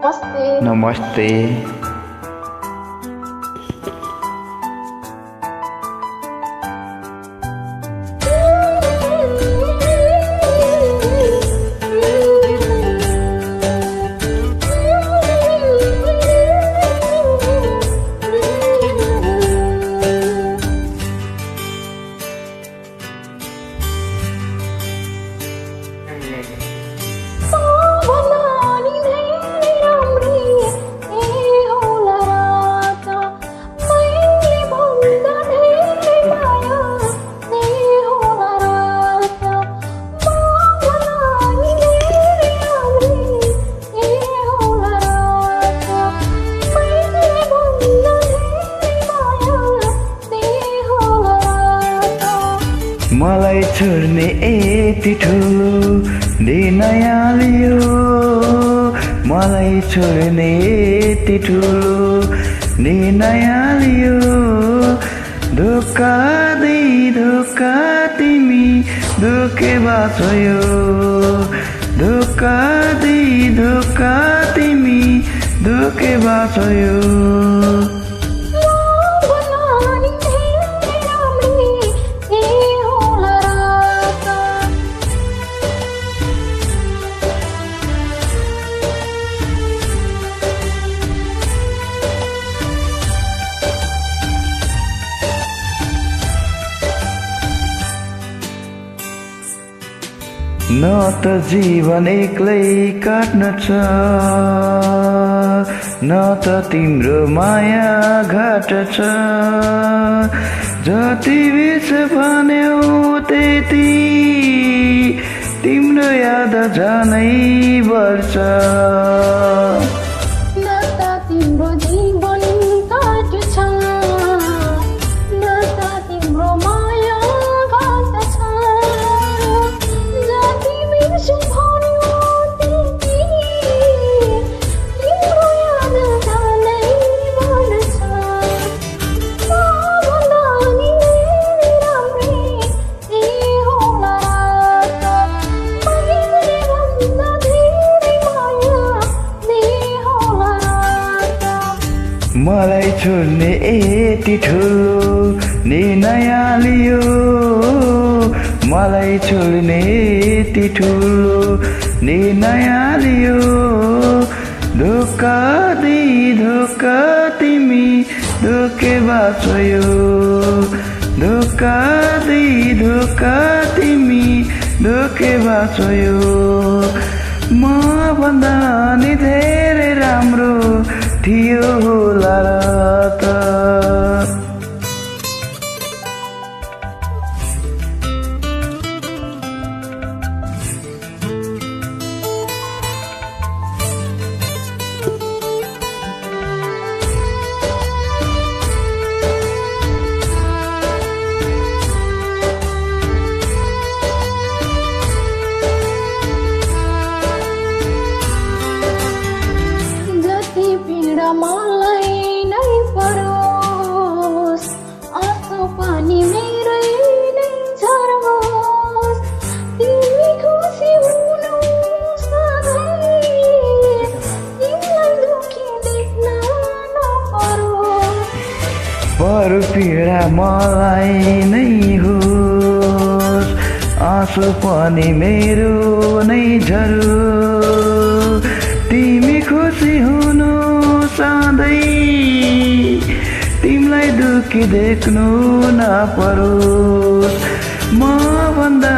नमस्ते। नमस्ते। मलाई छोड्ने यति ठुलो दिन आइयो, मलाई छोड्ने यति ठुलो दिन आइयो। धोका दे धोका तिमी धोके बाँच्यो, धोका दे धोका तिमी धोके बाँच्यो। न त जीवन एक्लै काट्न छ, न त तिम्रो माया घाट छ। जति बिच भन्यौ त्यति तिम्रो याद झनै बढ्छ। मलाई छोड्ने यति ठुलो निर्णय लियो, मलाई छोड्ने यति ठुलो निर्णय लियो। धोका दे धोका तिमी धोके बाँच्यो, धोका दे धोका तिमी धोके बाँच्यो। म भन्दा नि धेरै राम्रो थियो होला र त। मलाई नै परोस्, आँसु पानी मेरै नै झरोस्। तिमी खुसी हुनु सधैँ, तिमीलाई दुखी देख्न नपरोस्। पर पीडा मलाई नै होस्, आँसु पानी मेरो नै झरोस्। तिमी खुसी हुनु सधैँ, तिमीलाई दुखी देख्नु नपरोस्। म भन्दा